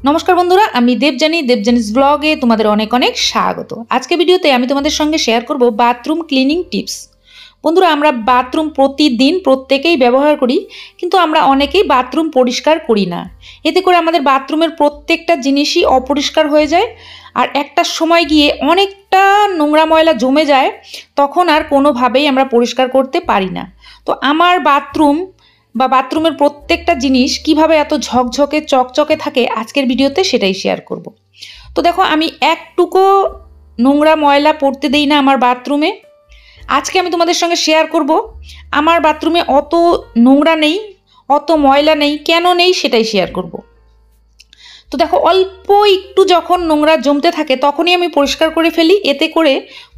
নমস্কার বন্ধুরা, আমি দেবজানিস ব্লগে তোমাদের অনেক অনেক স্বাগত। আজকে ভিডিওতে আমি তোমাদের সঙ্গে শেয়ার করব বাথরুম ক্লিনিং টিপস। বন্ধুরা, আমরা বাথরুম প্রতিদিন প্রত্যেকেই ব্যবহার করি, কিন্তু আমরা অনেকেই বাথরুম পরিষ্কার করি না। এতে করে আমাদের বাথরুমের প্রত্যেকটা জিনিসই অপরিষ্কার হয়ে যায়, আর একটা সময় গিয়ে অনেকটা নোংরা ময়লা জমে যায়, তখন আর কোনোভাবেই আমরা পরিষ্কার করতে পারি না। তো আমার বাথরুমের প্রত্যেকটা জিনিস কিভাবে এত ঝকঝকে চকচকে থাকে আজকের ভিডিওতে সেটাই শেয়ার করব। তো দেখো, আমি একটুকু নোংরা ময়লা পড়তে দেই না আমার বাথরুমে। আজকে আমি তোমাদের সঙ্গে শেয়ার করব আমার বাথরুমে অত নোংরা নেই, অত ময়লা নেই, কেন নেই সেটাই শেয়ার করব। তো দেখো, অল্প একটু যখন নোংরা জমতে থাকে তখনই আমি পরিষ্কার করে ফেলি। এতে করে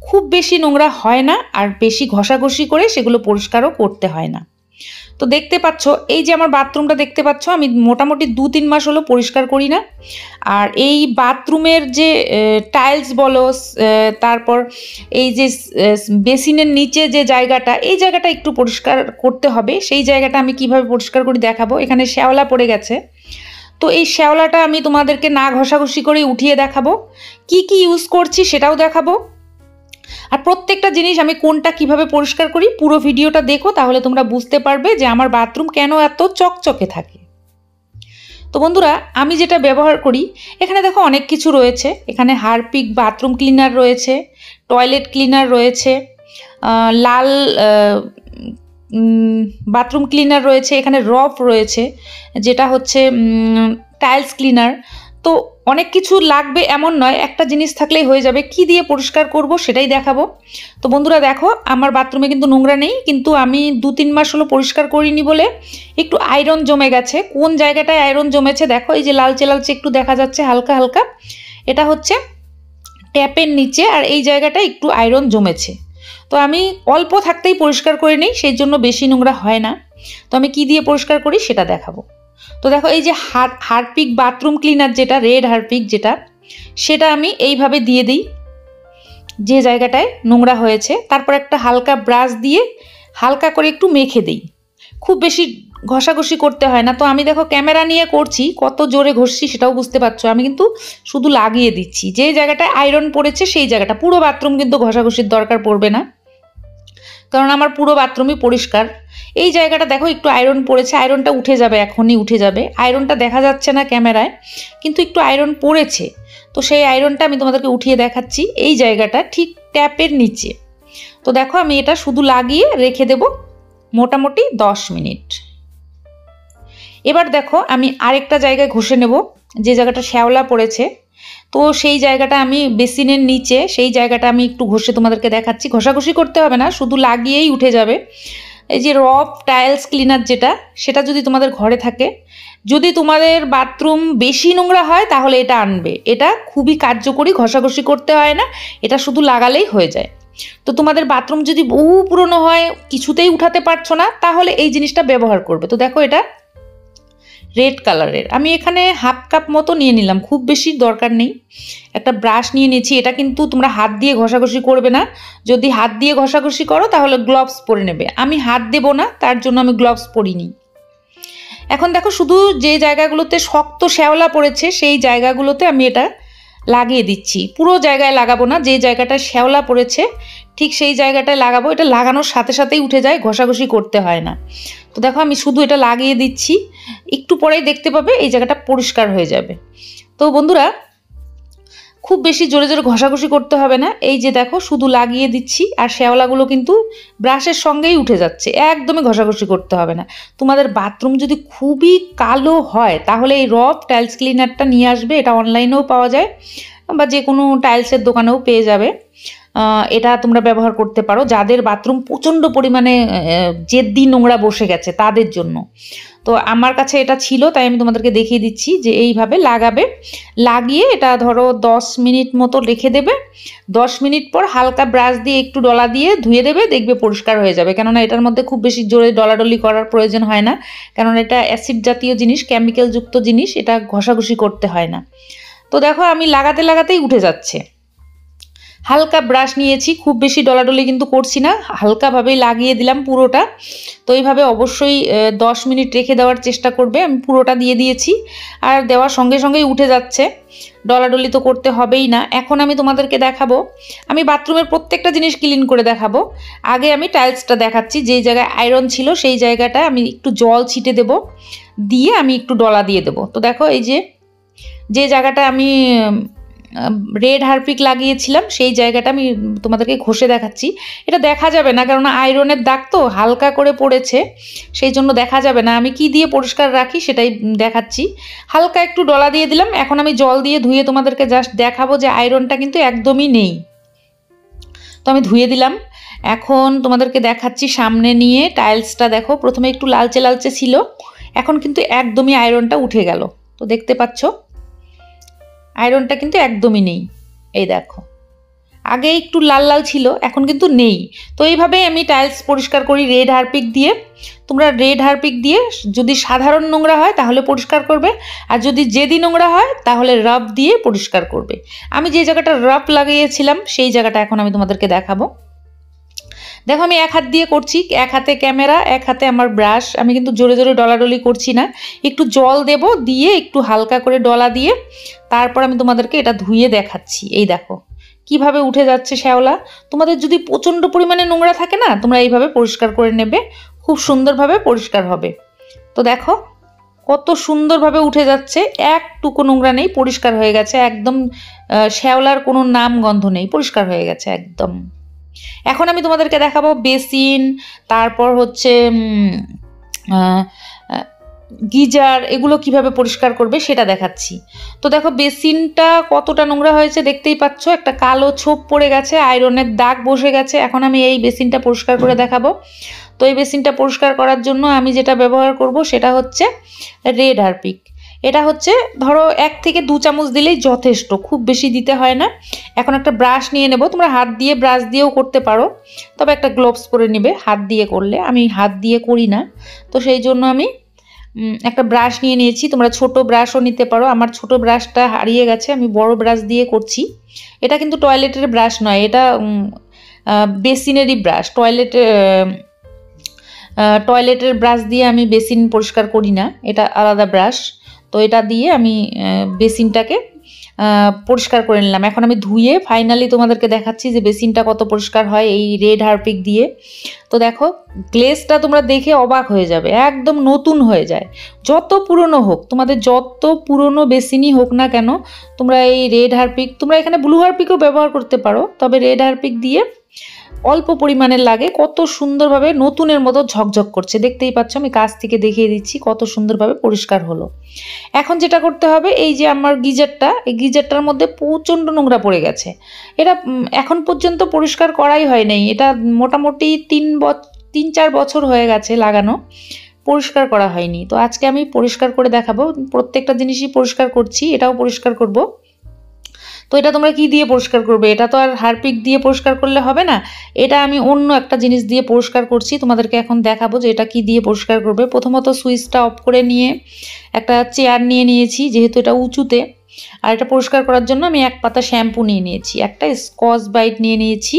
খুব বেশি নোংরা হয় না, আর বেশি ঘষাঘষি করে সেগুলো পরিষ্কারও করতে হয় না। তো দেখতে পাচ্ছ, এই যে আমার বাথরুমটা দেখতে পাচ্ছ, আমি মোটামুটি 2-3 মাস হলো পরিষ্কার করি না। আর এই বাথরুমের যে টাইলস বলো, তারপর এই যে বেসিনের নিচে যে জায়গাটা, এই জায়গাটা একটু পরিষ্কার করতে হবে। সেই জায়গাটা আমি কিভাবে পরিষ্কার করি দেখাবো। এখানে শ্যাওলা পড়ে গেছে, তো এই শ্যাওলাটা আমি তোমাদেরকে না ঘষাঘষি করে উঠিয়ে দেখাবো। কি কি ইউজ করছি সেটাও দেখাবো। আর প্রত্যেকটা জিনিস আমি কোনটা কিভাবে পরিষ্কার করি, পুরো ভিডিওটা দেখো, তাহলে তোমরা বুঝতে পারবে যে আমার বাথরুম কেন এত চকচকে থাকে। তো বন্ধুরা, আমি যেটা ব্যবহার করি, এখানে দেখো অনেক কিছু রয়েছে। এখানে হারপিক বাথরুম ক্লিনার রয়েছে, টয়লেট ক্লিনার রয়েছে, লাল বাথরুম ক্লিনার রয়েছে, এখানে রফ রয়েছে যেটা হচ্ছে টাইলস ক্লিনার। তো অনেক কিছু লাগবে এমন নয়, একটা জিনিস থাকলেই হয়ে যাবে। কি দিয়ে পরিষ্কার করব সেটাই দেখাবো। তো বন্ধুরা দেখো, আমার বাথরুমে কিন্তু নোংরা নেই, কিন্তু আমি 2-3 মাস হলো পরিষ্কার করিনি বলে একটু আয়রন জমে গেছে। কোন জায়গাটায় আয়রন জমেছে দেখো, এই যে লালচে লালচে একটু দেখা যাচ্ছে হালকা হালকা, এটা হচ্ছে ট্যাপের নিচে, আর এই জায়গাটায় একটু আয়রন জমেছে। তো আমি অল্প থাকতেই পরিষ্কার করে নিই, সেই জন্য বেশি নোংরা হয় না। তো আমি কি দিয়ে পরিষ্কার করি সেটা দেখাবো। তো দেখো, এই যে হারপিক বাথরুম ক্লিনার, যেটা রেড হারপিক, সেটা আমি এইভাবে দিয়ে দিই যে জায়গাটায় নোংরা হয়েছে। তারপর একটা হালকা ব্রাশ দিয়ে হালকা করে একটু মেখে দিই। খুব বেশি ঘষাঘষি করতে হয় না। তো আমি দেখো ক্যামেরা নিয়ে করছি, কত জোরে ঘষছি সেটাও বুঝতে পারছো। আমি কিন্তু শুধু লাগিয়ে দিচ্ছি যে জায়গাটায় আয়রন পড়েছে সেই জায়গাটা। পুরো বাথরুম কিন্তু ঘষাঘষির দরকার পড়বে না, কারণ আমার পুরো বাথরুমই পরিষ্কার। এই জায়গাটা দেখো একটু আয়রন পড়েছে, আয়রনটা উঠে যাবে, এখনই উঠে যাবে। আয়রনটা দেখা যাচ্ছে না ক্যামেরায়, কিন্তু একটু আয়রন পড়েছে। তো সেই আয়রনটা আমি তোমাদেরকে উঠিয়ে দেখাচ্ছি। এই জায়গাটা ঠিক ট্যাপের নিচে। তো দেখো, আমি এটা শুধু লাগিয়ে রেখে দেব মোটামুটি 10 মিনিট। এবার দেখো, আমি আরেকটা জায়গায় ঘষে নেব যে জায়গাটা শ্যাওলা পড়েছে। তো সেই জায়গাটা আমি বেসিনের নিচে, সেই জায়গাটা আমি একটু ঘষে তোমাদেরকে দেখাচ্ছি। ঘষাঘষি করতে হবে না, শুধু লাগিয়েই উঠে যাবে। এই যে রফ টাইলস ক্লিনার সেটা যদি তোমাদের ঘরে থাকে, যদি তোমাদের বাথরুম বেশি নোংরা হয় তাহলে এটা আনবে। এটা খুবই কার্যকরী, ঘষাঘষি করতে হয় না, এটা শুধু লাগালেই হয়ে যায়। তো তোমাদের বাথরুম যদি বহু পুরনো হয়, কিছুতেই উঠাতে পারছো না, তাহলে এই জিনিসটা ব্যবহার করবে। তো দেখো, এটা রেড কালারের, আমি এখানে হাফ কাপ মতো নিয়ে নিলাম, খুব বেশি দরকার নেই। একটা ব্রাশ নিয়ে নিয়েছি। এটা কিন্তু তোমরা হাত দিয়ে ঘষাঘষি করবে না। যদি হাত দিয়ে ঘষাঘষি করো তাহলে গ্লোভস পরে নেবে। আমি হাত দেবো না, তার জন্য আমি গ্লোভস পরিনি। এখন দেখো, শুধু যে জায়গাগুলোতে শক্ত শ্যাওলা পড়েছে সেই জায়গাগুলোতে আমি এটা লাগিয়ে দিচ্ছি। পুরো জায়গায় লাগাবো না, যে জায়গাটা শ্যাওলা পড়েছে ঠিক সেই জায়গাটায় লাগাবো। এটা লাগানোর সাথে সাথেই উঠে যায়, ঘষাঘষি করতে হয় না। তো দেখো, আমি শুধু এটা লাগিয়ে দিচ্ছি, একটু পরেই দেখতে পাবে এই জায়গাটা পরিষ্কার হয়ে যাবে। তো বন্ধুরা, খুব বেশি জোরে জোরে ঘষাঘষি করতে হবে না। এই যে দেখো, শুধু লাগিয়ে দিচ্ছি, আর শ্যাওলাগুলো কিন্তু ব্রাশের সঙ্গেই উঠে যাচ্ছে। একদমই ঘষাঘষি করতে হবে না। তোমাদের বাথরুম যদি খুবই কালো হয় তাহলে এই রফ টাইলস ক্লিনারটা নিয়ে আসবে। এটা অনলাইনেও পাওয়া যায়, বা যে কোনো টাইলসের দোকানেও পেয়ে যাবে। এটা তোমরা ব্যবহার করতে পারো যাদের বাথরুম প্রচণ্ড পরিমাণে জেদ্দি নোংরা বসে গেছে তাদের জন্য। তো আমার কাছে এটা ছিল, তাই আমি তোমাদেরকে দেখিয়ে দিচ্ছি যে এইভাবে লাগাবে। লাগিয়ে এটা ধরো 10 মিনিট মতো রেখে দেবে। 10 মিনিট পর হালকা ব্রাশ দিয়ে একটু ডলা দিয়ে ধুয়ে দেবে, দেখবে পরিষ্কার হয়ে যাবে। কেননা এটার মধ্যে খুব বেশি জোরে ডলাডলি করার প্রয়োজন হয় না, কারণ এটা অ্যাসিড জাতীয় জিনিস, কেমিক্যালযুক্ত জিনিস, এটা ঘষাঘষি করতে হয় না। তো দেখো, আমি লাগাতে লাগাতেই উঠে যাচ্ছে। হালকা ব্রাশ নিয়েছি, খুব বেশি ডলাডলি কিন্তু করছি না, হালকাভাবেই লাগিয়ে দিলাম পুরোটা। তো এইভাবে অবশ্যই 10 মিনিট রেখে দেওয়ার চেষ্টা করবে। আমি পুরোটা দিয়ে দিয়েছি, আর দেওয়ার সঙ্গে সঙ্গেই উঠে যাচ্ছে, ডলাডলি তো করতে হবেই না। এখন আমি তোমাদেরকে দেখাবো, আমি বাথরুমের প্রত্যেকটা জিনিস ক্লিন করে দেখাবো। আগে আমি টাইলসটা দেখাচ্ছি, যেই জায়গায় আয়রন ছিল সেই জায়গাটা আমি একটু জল ছিটে দেব, দিয়ে আমি একটু ডলা দিয়ে দেবো। তো দেখো এই যে জায়গাটা আমি রেড হারপিক লাগিয়েছিলাম সেই জায়গাটা আমি তোমাদেরকে ঘষে দেখাচ্ছি। এটা দেখা যাবে না, কারণ আয়রনের দাগ তো হালকা করে পড়েছে, সেই জন্য দেখা যাবে না। আমি কি দিয়ে পরিষ্কার রাখি সেটাই দেখাচ্ছি। হালকা একটু ডলা দিয়ে দিলাম, এখন আমি জল দিয়ে ধুয়ে তোমাদেরকে জাস্ট দেখাবো যে আয়রনটা কিন্তু একদমই নেই। তো আমি ধুয়ে দিলাম, এখন তোমাদেরকে দেখাচ্ছি সামনে নিয়ে টাইলসটা। দেখো প্রথমে একটু লালচে লালচে ছিল, এখন কিন্তু একদমই আয়রনটা উঠে গেল। তো দেখতে পাচ্ছ আয়রনটা কিন্তু একদমই নেই। এই দেখো, আগে একটু লাল লাল ছিল, এখন কিন্তু নেই। তো এইভাবেই আমি টাইলস পরিষ্কার করি রেড হারপিক দিয়ে। তোমরা রেড হারপিক দিয়ে যদি সাধারণ নোংরা হয় তাহলে পরিষ্কার করবে, আর যদি জেদি নোংরা হয় তাহলে রাব দিয়ে পরিষ্কার করবে। আমি যে জায়গাটা রাব লাগিয়েছিলাম সেই জায়গাটা এখন আমি তোমাদেরকে দেখাবো। দেখো আমি এক হাত দিয়ে করছি, এক হাতে ক্যামেরা, এক হাতে আমার ব্রাশ। আমি কিন্তু জোরে জোরে ডলাডলি করছি না, একটু জল দেব, দিয়ে একটু হালকা করে ডলা দিয়ে তারপর আমি তোমাদেরকে এটা ধুয়ে দেখাচ্ছি। এই দেখো কিভাবে উঠে যাচ্ছে শ্যাওলা। তোমাদের যদি প্রচণ্ড পরিমাণে নোংরা থাকে না, তোমরা এইভাবে পরিষ্কার করে নেবে, খুব সুন্দরভাবে পরিষ্কার হবে। তো দেখো কত সুন্দরভাবে উঠে যাচ্ছে, একটুকু নোংরা নেই, পরিষ্কার হয়ে গেছে একদম। শ্যাওলার কোনো নাম গন্ধ নেই, পরিষ্কার হয়ে গেছে একদম। এখন আমি তোমাদেরকে দেখাবো বেসিন, তারপর হচ্ছে গিজার, এগুলো কিভাবে পরিষ্কার করবে সেটা দেখাচ্ছি। তো দেখো বেসিনটা কতটা নোংরা হয়েছে দেখতেই পাচ্ছ, একটা কালো ছোপ পড়ে গেছে, আয়রনের দাগ বসে গেছে। এখন আমি এই বেসিনটা পরিষ্কার করে দেখাবো। তো এই বেসিনটা পরিষ্কার করার জন্য আমি যেটা ব্যবহার করব সেটা হচ্ছে রেড হারপিক। এটা হচ্ছে ধরো 1 থেকে 2 চামচ দিলেই যথেষ্ট, খুব বেশি দিতে হয় না। এখন একটা ব্রাশ নিয়ে নেব, তোমরা হাত দিয়ে ব্রাশ দিয়েও করতে পারো, তবে একটা গ্লোভস পরে নেবে হাত দিয়ে করলে। আমি হাত দিয়ে করি না, তো সেই জন্য আমি একটা ব্রাশ নিয়ে নিয়েছি। তোমরা ছোট ব্রাশও নিতে পারো, আমার ছোট ব্রাশটা হারিয়ে গেছে, আমি বড় ব্রাশ দিয়ে করছি। এটা কিন্তু টয়লেটের ব্রাশ নয়, এটা বেসিনেরই ব্রাশ। টয়লেটের ব্রাশ দিয়ে আমি বেসিন পরিষ্কার করি না, এটা আলাদা ব্রাশ। তো এটা দিয়ে আমি বেসিনটাকে পরিষ্কার করে নিলাম। এখন আমি ধুয়ে ফাইনালি তোমাদেরকে দেখাচ্ছি যে বেসিনটা কত পরিষ্কার হয় এই রেড হারপিক দিয়ে। তো দেখো গ্লেজটা তোমরা দেখে অবাক হয়ে যাবে, একদম নতুন হয়ে যায়। যত পুরনো হোক, তোমাদের যত পুরনো বেসিনই হোক না কেন, তোমরা এই রেড হারপিক, তোমরা এখানে ব্লু হারপিকও ব্যবহার করতে পারো, তবে রেড হারপিক দিয়ে অল্প পরিমাণে লাগে, কত সুন্দরভাবে নতুনের মতো ঝকঝক করছে। দেখতেই পাচ্ছ, আমি কাছ থেকে দেখিয়ে দিচ্ছি কত সুন্দরভাবে পরিষ্কার হলো। এখন যেটা করতে হবে, এই যে আমার গিজারটা, এই গিজারটার মধ্যে প্রচণ্ড নোংরা পড়ে গেছে। এটা এখন পর্যন্ত পরিষ্কার করাই হয় নাই, এটা মোটামুটি 3-4 বছর হয়ে গেছে লাগানো, পরিষ্কার করা হয়নি। তো আজকে আমি পরিষ্কার করে দেখাবো, প্রত্যেকটা জিনিসই পরিষ্কার করছি, এটাও পরিষ্কার করব। তো এটা তোমরা কি দিয়ে পরিষ্কার করবে, এটা তো আর হারপিক দিয়ে পরিষ্কার করলে হবে না, এটা আমি অন্য একটা জিনিস দিয়ে পরিষ্কার করছি। তোমাদেরকে এখন দেখাবো যে এটা কি দিয়ে পরিষ্কার করবে। প্রথমত সুইচটা অফ করে নিয়ে একটা চেয়ার নিয়ে নিয়েছি, যেহেতু এটা উঁচুতে। আর এটা পরিষ্কার করার জন্য আমি 1 পাতা শ্যাম্পু নিয়ে নিয়েছি, একটা স্কচ ব্রাইট নিয়ে নিয়েছি,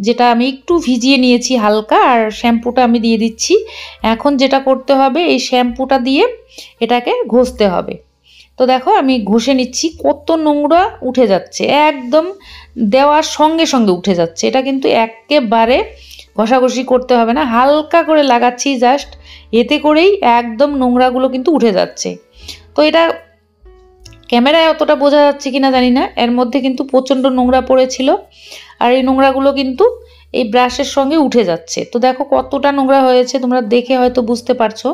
যেটা আমি একটু ভিজিয়ে নিয়েছি হালকা, আর শ্যাম্পুটা আমি দিয়ে দিচ্ছি। এখন যেটা করতে হবে, এই শ্যাম্পুটা দিয়ে এটাকে ঘষতে হবে। তো দেখো আমি ঘষে নিচ্ছি, কত নোংরা উঠে যাচ্ছে, একদম দেওয়ার সঙ্গে সঙ্গে উঠে যাচ্ছে। এটা কিন্তু একেবারে ঘষাঘষি করতে হবে না, হালকা করে লাগাচ্ছি জাস্ট, এতে করেই একদম নোংরাগুলো কিন্তু উঠে যাচ্ছে। তো এটা ক্যামেরায় অতটা বোঝা যাচ্ছে কিনা জানি না, এর মধ্যে কিন্তু প্রচণ্ড নোংরা পড়েছিল, আর এই নোংরাগুলো কিন্তু এই ব্রাশের সঙ্গে উঠে যাচ্ছে। তো দেখো কতটা নোংরা হয়েছে, তোমরা দেখে হয়তো বুঝতে পারছো।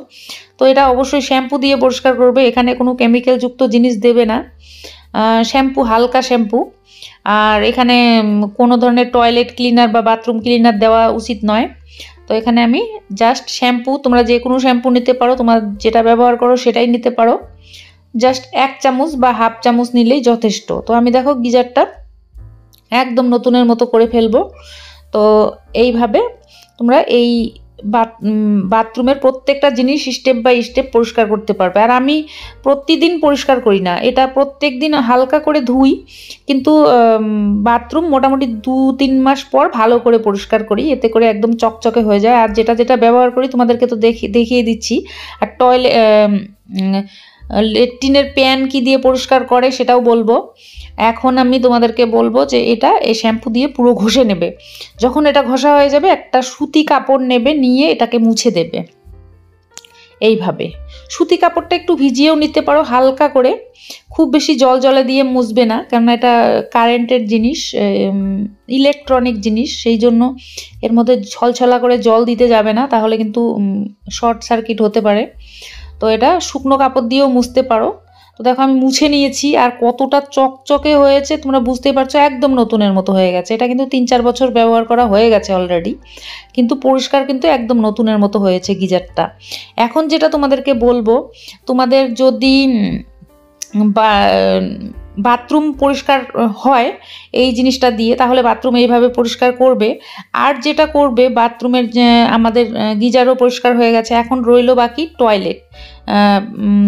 তো এটা অবশ্যই শ্যাম্পু দিয়ে পরিষ্কার করবে, এখানে কোনো কেমিক্যালযুক্ত জিনিস দেবে না, শ্যাম্পু, হালকা শ্যাম্পু। আর এখানে কোনো ধরনের টয়লেট ক্লিনার বা বাথরুম ক্লিনার দেওয়া উচিত নয়। তো এখানে আমি জাস্ট শ্যাম্পু, তোমরা যে কোনো শ্যাম্পু নিতে পারো, তোমরা যেটা ব্যবহার করো সেটাই নিতে পারো, জাস্ট 1 চামচ বা হাফ চামচ নিলেই যথেষ্ট। তো আমি দেখো গিজারটা একদম নতুনের মতো করে ফেলবো। তো এইভাবে তোমরা এই বাথরুমের প্রত্যেকটা জিনিস স্টেপ বাই স্টেপ পরিষ্কার করতে পারবে। আর আমি প্রতিদিন পরিষ্কার করি না, এটা প্রত্যেক দিন হালকা করে ধুই, কিন্তু বাথরুম মোটামুটি 2-3 মাস পর ভালো করে পরিষ্কার করি, এতে করে একদম চকচকে হয়ে যায়। আর যেটা যেটা ব্যবহার করি তোমাদেরকে তো দেখিয়ে দিচ্ছি। আর লেট্রিনের প্যান কি দিয়ে পরিষ্কার করে সেটাও বলবো। এখন আমি তোমাদেরকে বলবো যে এটা এই শ্যাম্পু দিয়ে পুরো ঘষে নেবে। যখন এটা ঘষা হয়ে যাবে একটা সুতি কাপড় নেবে, নিয়ে এটাকে মুছে দেবে এইভাবে। সুতি কাপড়টা একটু ভিজিয়েও নিতে পারো হালকা করে, খুব বেশি জলে দিয়ে মুছবে না, কারণ এটা কারেন্টের জিনিস, ইলেকট্রনিক জিনিস, সেই জন্য এর মধ্যে ছলছলা করে জল দিতে যাবে না, তাহলে কিন্তু শর্ট সার্কিট হতে পারে। তো এটা শুকনো কাপড় দিয়েও মুছতে পারো। তো দেখো আমি মুছে নিয়েছি, আর কতটা চকচকে হয়েছে তোমরা বুঝতেই পারছো, একদম নতুনের মতো হয়ে গেছে। এটা কিন্তু 3-4 বছর ব্যবহার করা হয়ে গেছে অলরেডি, কিন্তু পরিষ্কার কিন্তু একদম নতুনের মতো হয়েছে গিজারটা। এখন যেটা তোমাদেরকে বলবো, তোমাদের যদি বাথরুম পরিষ্কার হয় এই জিনিসটা দিয়ে, তাহলে বাথরুম এইভাবে পরিষ্কার করবে। আর যেটা করবে, বাথরুমের আমাদের গিজারও পরিষ্কার হয়ে গেছে, এখন রইলো বাকি টয়লেট,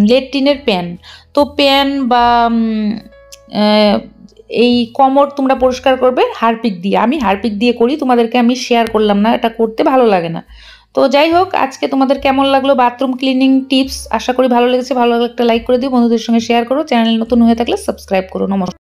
লেট্রিনের প্যান। তো প্যান বা এই কোমর তোমরা পরিষ্কার করবে হারপিক দিয়ে। আমি হারপিক দিয়ে করি, তোমাদেরকে আমি শেয়ার করলাম না, এটা করতে ভালো লাগে না। তো যাই হোক, আজকে তোমাদের কেমন লাগলো বাথরুম ক্লিনিং টিপস, আশা করি ভালো লেগেছে। ভালো লাগলে একটা লাইক করে দিও, বন্ধুদের সঙ্গে শেয়ার করো, চ্যানেল নতুন হয়ে থাকলে সাবস্ক্রাইব করো। নমস্কার।